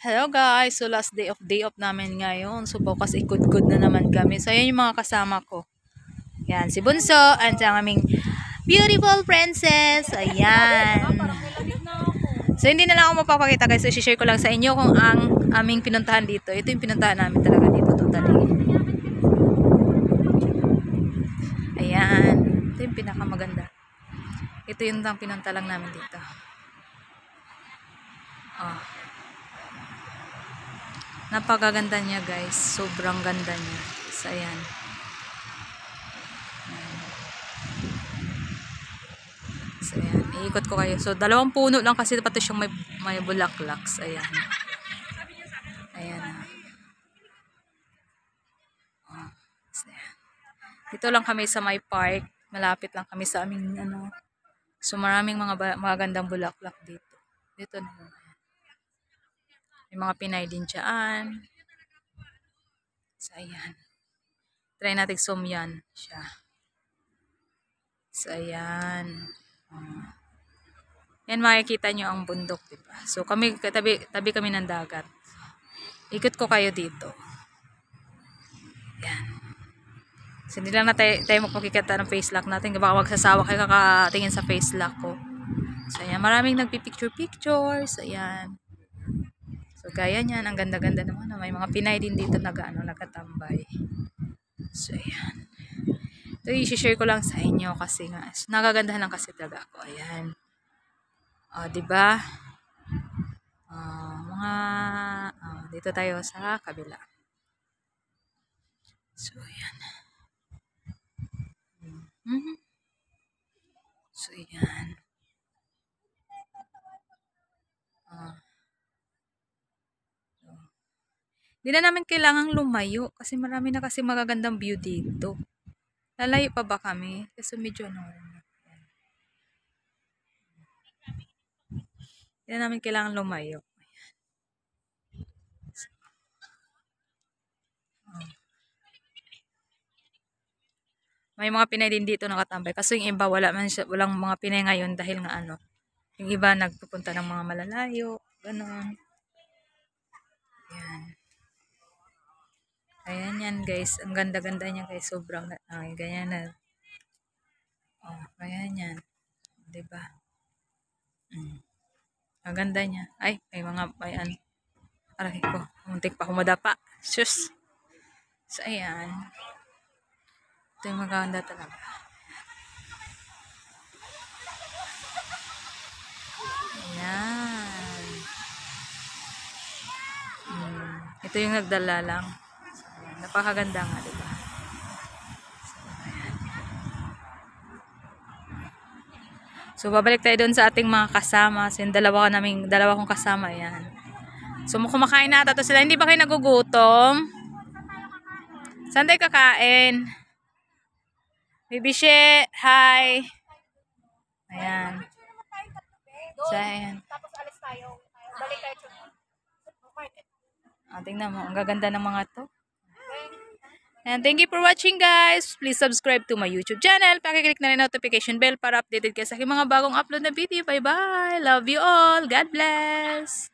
Hello guys, so last day off namin ngayon. So bukas ikod-good na naman kami. So ayan yung mga kasama ko. Yan, si Bunso, and ang aming beautiful princess. Ayan. So hindi na lang ako mapapakita guys. So share ko lang sa inyo kung ang aming pinuntahan dito. Ito yung pinuntahan namin talaga dito totally. Ayan. Ito yung pinakamaganda. Ito yung pinunta lang namin dito. Oh. Napakaganda niya guys. Sobrang ganda niya. So ayan. So ayan. Iikot ko kayo. So dalawang puno lang kasi pati siyang may bulaklaks. Ayan. Ayan. Oh. So, ayan. Dito lang kami sa my park. Malapit lang kami sa aming ano. So maraming mga magandang bulaklak dito. Dito na. May mga Pinay din dyan. So, ayan. Try natin zoom yan siya. So, ayan. Yan, makikita nyo ang bundok, diba? So, kami, tabi kami ng dagat. Ikot ko kayo dito. Ayan. So, hindi lang na tayo makikita ng face lock natin. Baka magsasawa kayo kakatingin sa face lock ko. So, ayan. Maraming nagpipicture-pictures. Ayan. So, gaya niyan, ang ganda-ganda naman. May mga Pinay din dito nagkatambay. So, ayan. Ito, i-share ko lang sa inyo kasi nga, nagagandahan lang kasi talaga ako. Ayan. O, diba? Dito tayo sa kabila. So, ayan. So, ayan. Hindi na namin kailangang lumayo kasi marami na kasi magagandang view dito. Lalayo pa ba kami? Kasi medyo ano. Hindi na namin kailangang lumayo. May mga Pinay din dito nakatambay. Kasi yung iba walang mga Pinay ngayon dahil nga ano. Yung iba nagpupunta ng mga malalayo. Ganon. Ayan. Ayan yan guys. Ang ganda-ganda niya guys. Sobrang ganyan na. Oh, ayan yan. Diba? Ang ganda niya. Ay, may mga ayan. Aray ko. Muntik pa humadapa. Sus. So, ayan. Ito yung maganda talaga. Ayan. Ito yung nagdala lang. So, ayan. Napakaganda nga, diba? So, babalik tayo doon sa ating mga kasama. So, yung dalawa kong kasama, ayan. So, kumakain na ata sila. Hindi ba kayo nagugutom? Saan tayo kakain? Baby She, hi. Ayan. So, ayan. Tapos alis tayo. Balik tayo sa market. Tingnan mo. Ang gaganda ng mga to. And thank you for watching guys. Please subscribe to my YouTube channel. Pakiclick na rin notification bell para updated kayo sa aking mga bagong upload na video. Bye bye. Love you all. God bless.